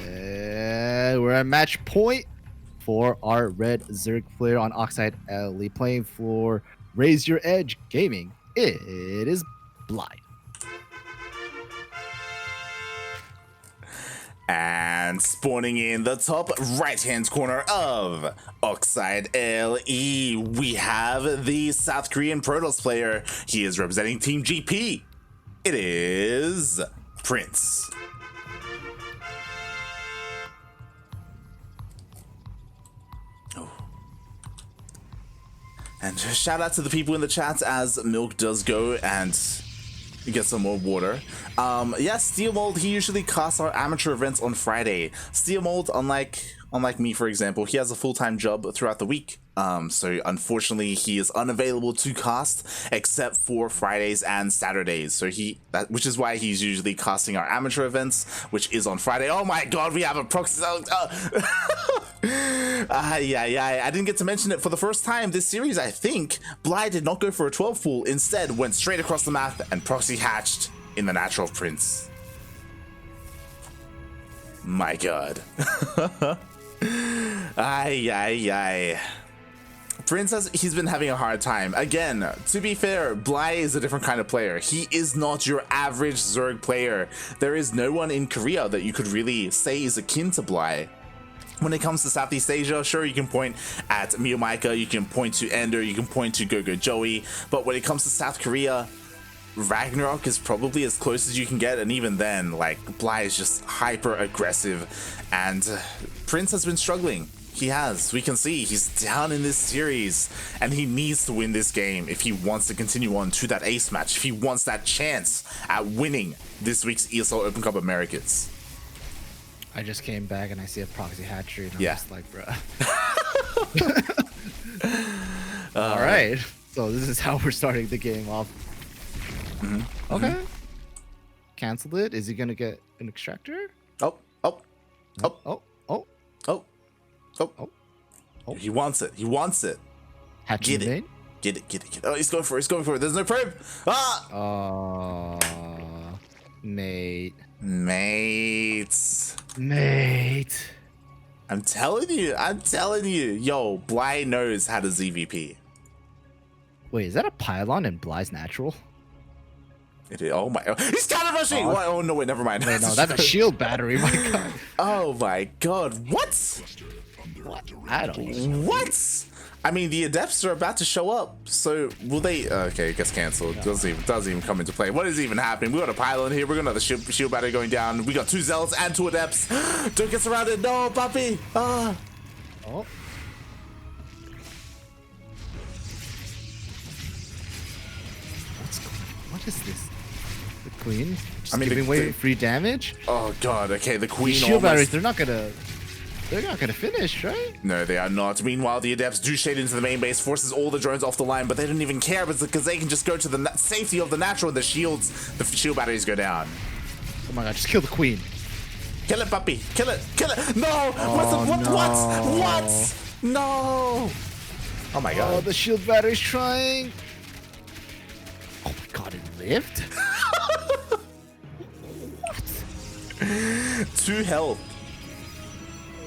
Yeah, we're at match point for our red Zerg player on Oxide Alley playing for Raise Your Edge Gaming. It is Bly. And spawning in the top right-hand corner of Oxide LE, we have the South Korean Protoss player. He is representing Team GP. It is Prince. Oh. And shout out to the people in the chat as Milk does go and get some more water. Yeah, Steel Mold, he usually casts our amateur events on Friday. Steel Mold, unlike me, for example, he has a full-time job throughout the week. So unfortunately, he is unavailable to cast except for Fridays and Saturdays. So which is why he's usually casting our amateur events, which is on Friday. Oh my God, we have a proxy. Yeah, I didn't get to mention it for the first time this series. I think Bly did not go for a 12 pool. Instead, went straight across the map and proxy hatched in the natural Prince. My God. Prince he's been having a hard time. Again, to be fair, Bly is a different kind of player. He is not your average Zerg player. There is no one in Korea that you could really say is akin to Bly. When it comes to Southeast Asia, sure, you can point at Miyamaika, you can point to Ender, you can point to Gogo Joey, but when it comes to South Korea, Ragnarok is probably as close as you can get, and even then, like, Bly is just hyper aggressive, and Prince has been struggling. He has. We can see he's down in this series, and he needs to win this game if he wants to continue on to that ace match, if he wants that chance at winning this week's ESL Open Cup Americas. I just came back and I see a proxy hatchery, and I'm just like, bruh. All right, so this is how we're starting the game off. Okay. Cancel it. Is he gonna get an extractor? Oh. He wants it. He wants it. Hatching Get it. Get it. Oh, he's going for it. There's no probe. Ah! Mate. I'm telling you. Yo, Bly knows how to ZvP. Wait, is that a pylon in Bly's natural? It is. Oh my! He's counter rushing. Oh no! Wait, never mind. Wait, no, that's a shield battery. My God. Oh my God! What? I don't. What? I mean, the adepts are about to show up. So will they? Okay, it gets canceled. Doesn't even come into play. What is even happening? We got a pylon here. We got another shield battery going down. We got 2 zealots and 2 adepts. Don't get surrounded. No, puppy. Oh. What is this? The queen? Just giving away free damage? Oh God. Okay, the queen. These shield batteries. They're not gonna finish, right? No, they are not. Meanwhile, the adepts do shade into the main base, forces all the drones off the line, but they don't even care because they can just go to the safety of the natural. The shield batteries go down. Oh my God! Just kill the queen. Kill it, puppy. Kill it. No. Oh, What? No. Oh my God. Oh, the shield battery's trying. Oh my God! It lived. What? 2 health.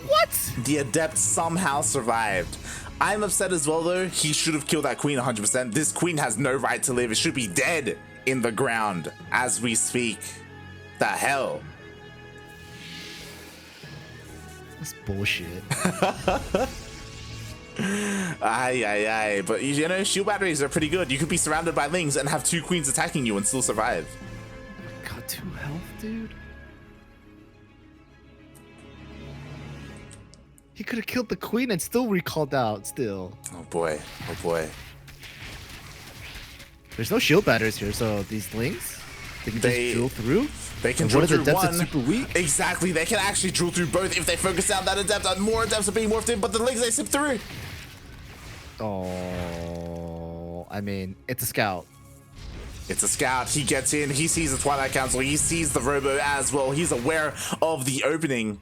What? The adept somehow survived. I'm upset as well, though. He should have killed that queen 100%. This queen has no right to live. It should be dead in the ground as we speak. The hell? That's bullshit. Aye. But, you know, shield batteries are pretty good. You could be surrounded by lings and have 2 queens attacking you and still survive. Got 2 health, dude. He could have killed the queen and still recalled out still. Oh boy. There's no shield batteries here, so these lings, they can just drill through. They can drill through one. Super weak. Exactly, they can actually drill through both if they focus down that adept. And more adepts are being morphed in, but the lings, they sip through. Oh, I mean, it's a scout. It's a scout. He gets in. He sees the Twilight Council. He sees the Robo as well. He's aware of the opening.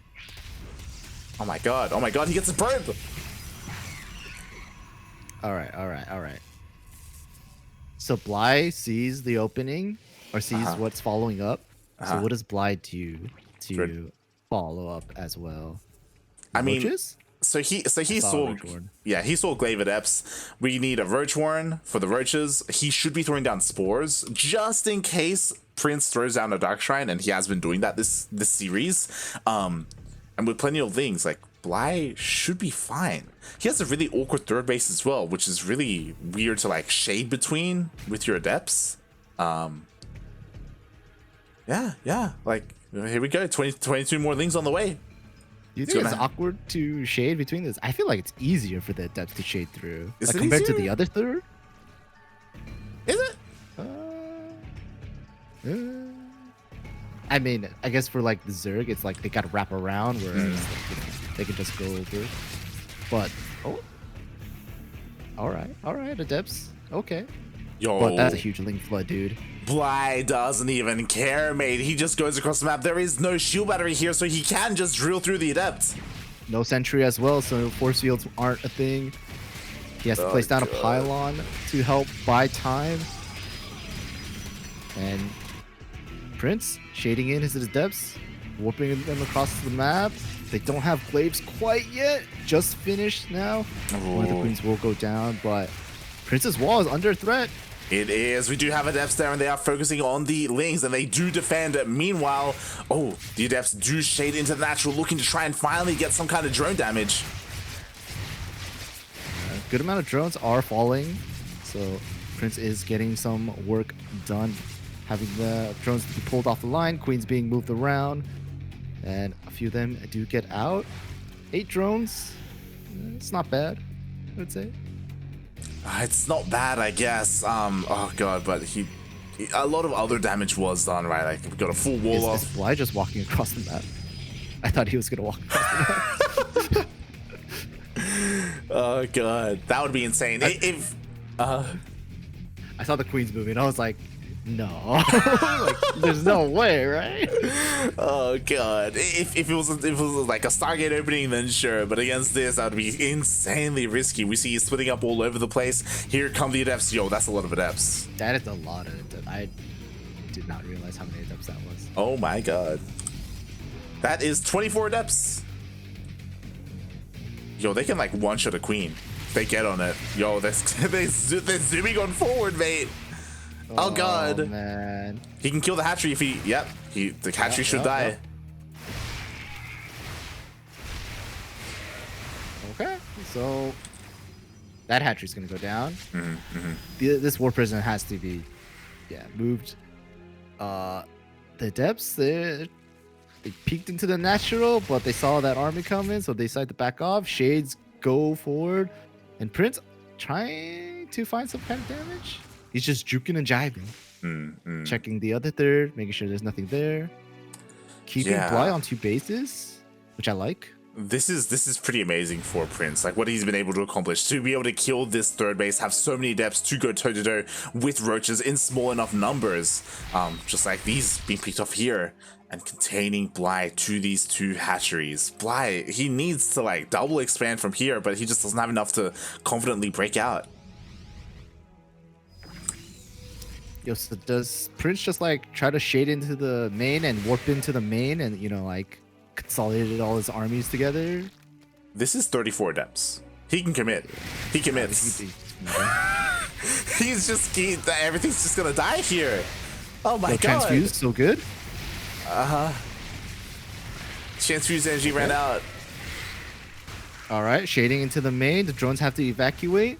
Oh my God. He gets a probe. All right. So Bly sees the opening or sees what's following up. So what does Bly do to follow up as well? I mean, So he I saw saw Roach Warren. he saw Glaive Adepts. We need a Roach Warren for the roaches. He should be throwing down spores just in case Prince throws down a Dark Shrine, and he has been doing that this series. And with plenty of things, like Bly should be fine. He has a really awkward third base as well, which is really weird to like shade between with your Adepts. Yeah, like here we go, 22 more things on the way. Do you think it's awkward to shade between this? I feel like it's easier for the Adepts to shade through. Like compared to the other third? Is it? I mean, I guess for like the Zerg, it's like they gotta wrap around, whereas like, they can just go over. But all right, Adepts, okay. Yo, but that's a huge link flood, dude. Bly doesn't even care, mate. He just goes across the map. There is no shield battery here, so he can just drill through the Adepts. No sentry as well, so force fields aren't a thing. He has to place down a pylon to help buy time. And Prince shading in his Adepts, warping them across the map. They don't have glaives quite yet. Just finished now. One of the queens will go down, but Prince's wall is under threat. It is. We do have Adepts there, and they are focusing on the Lings, and they do defend. Meanwhile, the Adepts do shade into the natural, looking to try and finally get some kind of drone damage. A good amount of drones are falling, so Prince is getting some work done, having the drones to be pulled off the line, queens being moved around, and a few of them do get out. 8 drones. It's not bad, I would say. It's not bad, I guess. Oh god, but a lot of other damage was done, right? Like we got a full wall off. Is Bly just walking across the map? I thought he was gonna walk across the map. Oh god, that would be insane. I saw the queens moving. I was like, no, like, there's no way, right? Oh god, if it was like a Stargate opening, then sure, but against this, that would be insanely risky. We see he's splitting up all over the place. Here come the Adepts. Yo, that's a lot of Adepts. That is a lot of Adepts. I did not realize how many Adepts that was. Oh my god, that is 24 Adepts. Yo, they can like one-shot a queen. They get on it. Yo, they're zooming on forward, mate. Oh god, man. He can kill the hatchery if he. Yep, the hatchery should die. Okay, so that hatchery's gonna go down. This war prison has to be, moved. The Adepts, they peeked into the natural, but they saw that army coming, so they decided to back off. Shades go forward, and Prince trying to find some kind of damage. He's just juking and jiving. Checking the other third, making sure there's nothing there. Keeping Bly on 2 bases, which I like. This is pretty amazing for Prince. Like what he's been able to accomplish, to be able to kill this third base, have so many Adepts to go toe to toe with roaches in small enough numbers, just like these being picked off here, and containing Bly to these 2 hatcheries. Bly, he needs to like double expand from here, but he just doesn't have enough to confidently break out. Yo, so does Prince just like try to shade into the main and warp into the main and, you know, like consolidated all his armies together? This is 34 Adepts. He can commit. He commits. Everything's just gonna die here. Oh my god. Transfuse, so good. Transfuse energy ran out. All right, shading into the main. The drones have to evacuate.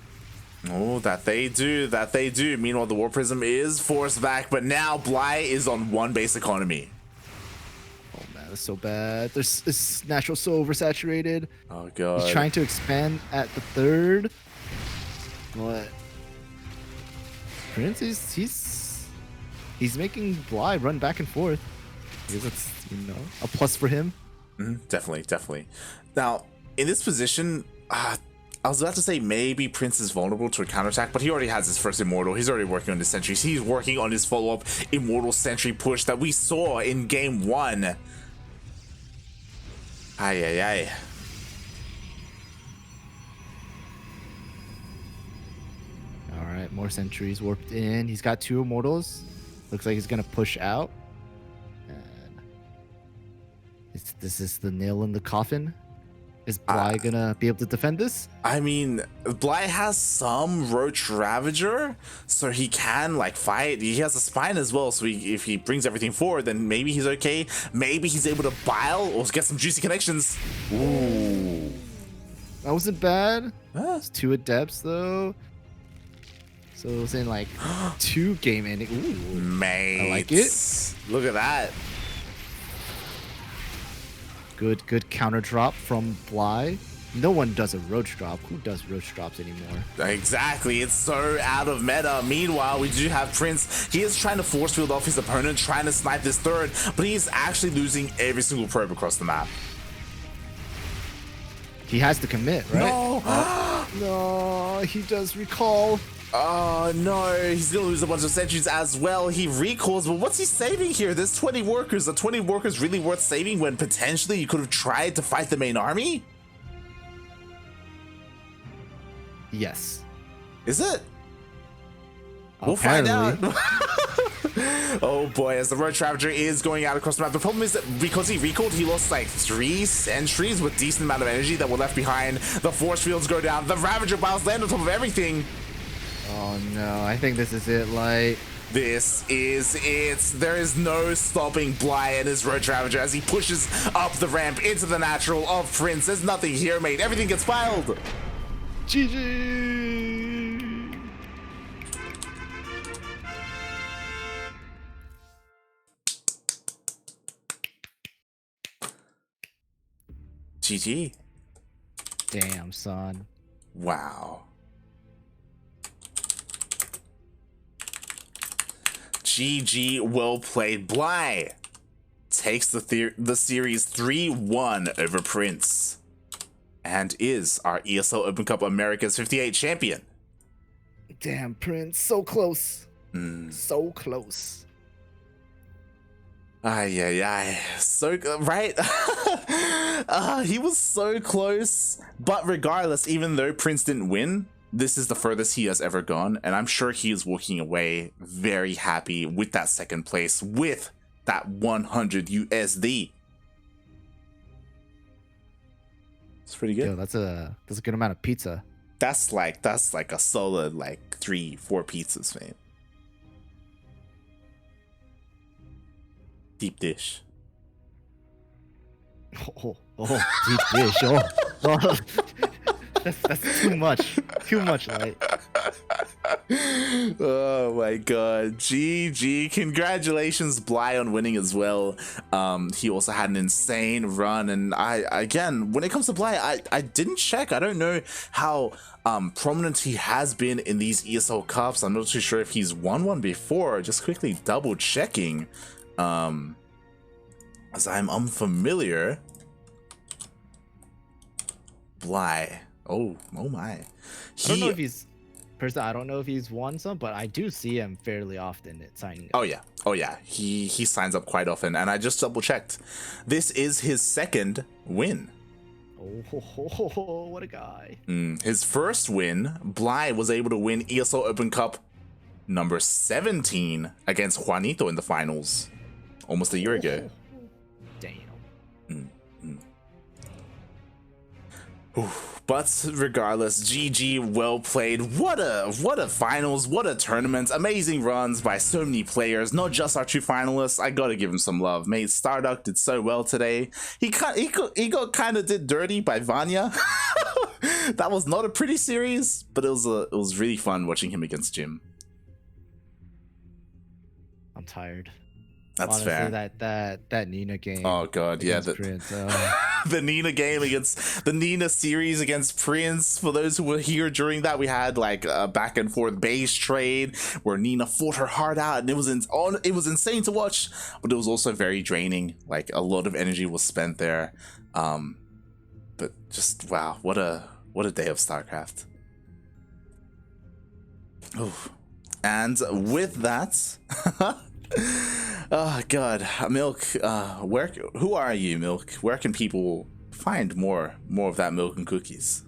Oh, that they do. Meanwhile, the War Prism is forced back, but now Bly is on 1 base economy. Oh man, that's so bad. This natural so oversaturated. Oh god. He's trying to expand at the 3rd. But Prince he's making Bly run back and forth. Because it's, you know, a plus for him. Definitely. Now, in this position, I was about to say maybe Prince is vulnerable to a counterattack, but he already has his first Immortal. He's already working on his sentries. He's working on his follow-up Immortal sentry push that we saw in game 1. Ay. All right, more sentries warped in. He's got 2 Immortals. Looks like he's going to push out. And this is the nail in the coffin. Is Bly gonna be able to defend this? I mean, Bly has some Roach Ravager, so he can like fight. He has a spine as well, so if he brings everything forward, then maybe he's okay. Maybe he's able to bile or get some juicy connections. Ooh. That wasn't bad. It's 2 adepts though. So it was in like 2 game ending. Ooh. Mate. I like it. Look at that. Good counter drop from Bly. No one does a roach drop. Who does roach drops anymore? Exactly, it's so out of meta. Meanwhile, we do have Prince. He is trying to force field off his opponent, trying to snipe this third, but he is actually losing every single probe across the map. He has to commit, right? No! No, he does recall. Oh no, he's gonna lose a bunch of sentries as well. He recalls, but what's he saving here? There's 20 workers. Are 20 workers really worth saving when potentially you could have tried to fight the main army? Yes. Is it? We'll find out. Oh boy, as the Roach Ravager is going out across the map. The problem is that because he recalled, he lost like 3 sentries with decent amount of energy that were left behind. The force fields go down. The Ravager biles land on top of everything. Oh no, I think this is it, Light. This is it. There is no stopping Bly and his Roach Ravager as he pushes up the ramp into the natural of Prince. There's nothing here, mate. Everything gets filed. GG. GG. Damn, son. Wow. GG, well played. Bly takes the series 3-1 over Prince and is our ESL Open Cup Americas 58 champion. Damn, Prince, so close. So close. Ay. So right? He was so close, but regardless, even though Prince didn't win, this is the furthest he has ever gone, and I'm sure he is walking away very happy with that second place, with that 100 USD. It's pretty good. Yo, that's a good amount of pizza. That's like a solid like 3-4 pizzas, man. Deep dish. Oh, deep dish. Oh. That's too much. Too much, Light. Oh my god. GG. Congratulations, Bly, on winning as well. He also had an insane run, and again, when it comes to Bly, I didn't check. I don't know how prominent he has been in these ESL Cups. I'm not too sure if he's won one before. Just quickly double checking. As I'm unfamiliar. Bly. Oh my. I don't know if he's I don't know if he's won some, but I do see him fairly often at signing up. Oh yeah. He signs up quite often, and I just double checked. This is his second win. Oh, what a guy. His first win, Bly was able to win ESL Open Cup number 17 against Juanito in the finals almost a year ago. Damn. But regardless, GG, well played. What a finals, what a tournament. Amazing runs by so many players, not just our 2 finalists. I gotta give him some love. Mate, Starduck did so well today. He got kind of did dirty by Vanya. That was not a pretty series, but it was really fun watching him against Jim. I'm tired. That's honestly, fair. That Nina game. Oh god, yeah. Prince, the Nina game against the Nina series against Prince. For those who were here during that, we had like a back and forth base trade where Nina fought her heart out, and it was insane to watch, but it was also very draining. Like a lot of energy was spent there. But just wow, what a day of StarCraft. Oof. And with that. Oh god, Milk, who are you, Milk? Where can people find more of that Milk and Cookies?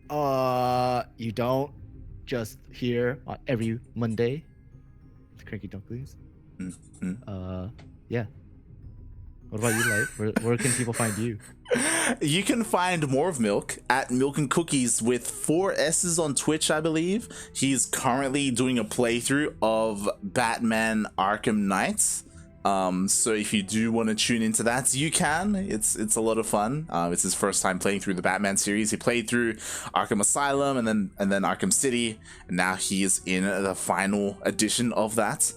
You don't just hear on every Monday the CranKy Ducklings. Yeah. What about you, Light? Where can people find you? You can find more of Milk at Milkncookiesss with 4 S's on Twitch, I believe. He's currently doing a playthrough of Batman Arkham Knights. So if you do want to tune into that, you can. It's a lot of fun. It's his first time playing through the Batman series. He played through Arkham Asylum and then Arkham City, and now he is in the final edition of that.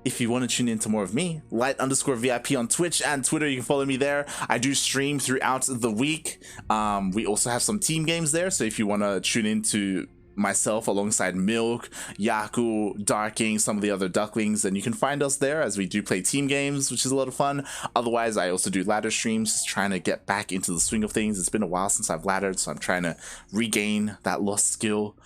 If you want to tune into more of me, light_VIP on Twitch and Twitter, you can follow me there. I do stream throughout the week. We also have some team games there, so if you want to tune into myself alongside Milk, Yaku, Darking, some of the other Ducklings, then you can find us there as we do play team games, which is a lot of fun. Otherwise, I also do ladder streams, just trying to get back into the swing of things. It's been a while since I've laddered, so I'm trying to regain that lost skill.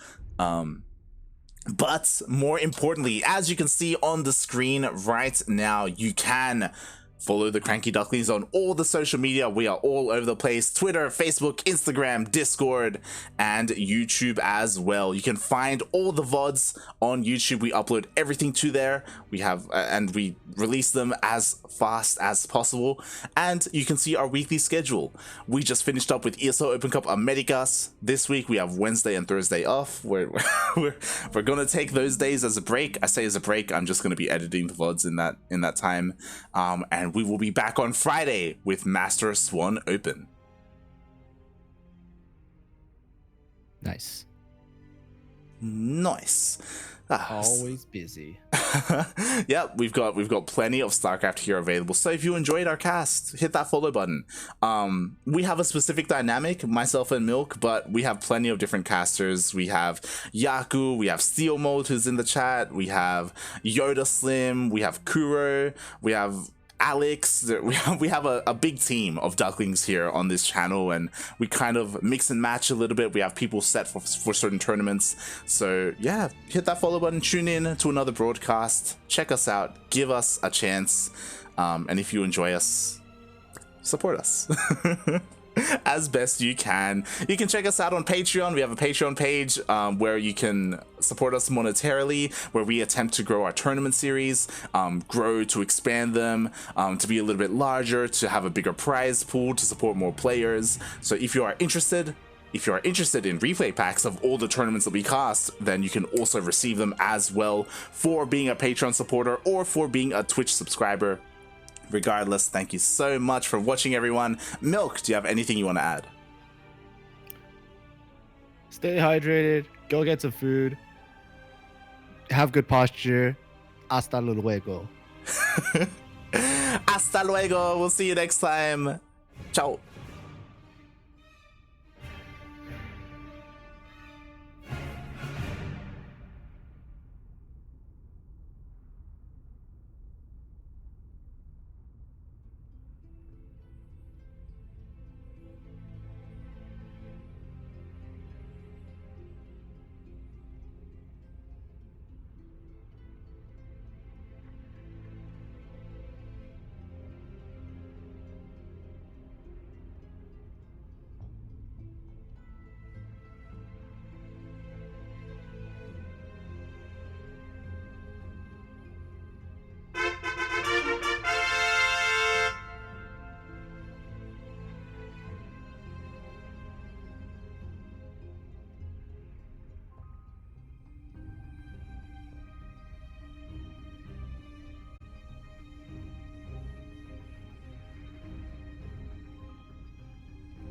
But more importantly, as you can see on the screen right now, you can follow the CranKy Ducklings on all the social media. We are all over the place: Twitter, Facebook, Instagram, Discord, and YouTube as well. You can find all the VODs on YouTube. We upload everything to there. We have and we release them as fast as possible. And you can see our weekly schedule. We just finished up with ESL Open Cup Americas. This week we have Wednesday and Thursday off. We're gonna take those days as a break. I say as a break, I'm just gonna be editing the VODs in that time. And we will be back on Friday with Master Swan Open. Nice. Always busy. Yep, we've got plenty of StarCraft here available. So if you enjoyed our cast, hit that follow button. We have a specific dynamic, myself and Milk, but we have plenty of different casters. We have Yaku, we have Steel Mode who's in the chat, we have Yoda Slim, we have Kuro, we have Alex. We have a big team of Ducklings here on this channel, and we kind of mix and match a little bit. We have people set for certain tournaments. So yeah, hit that follow button, tune in to another broadcast, check us out, give us a chance, and if you enjoy us, support us. As best you can. You can check us out on Patreon. We have a Patreon page where you can support us monetarily, where we attempt to grow our tournament series, grow to expand them, to be a little bit larger, to have a bigger prize pool, to support more players. So if you are interested in replay packs of all the tournaments that we cast, then you can also receive them as well for being a Patreon supporter or for being a Twitch subscriber. Regardless, thank you so much for watching, everyone. Milk, do you have anything you want to add? Stay hydrated, go get some food, have good posture. Hasta luego. Hasta luego. We'll see you next time. Ciao.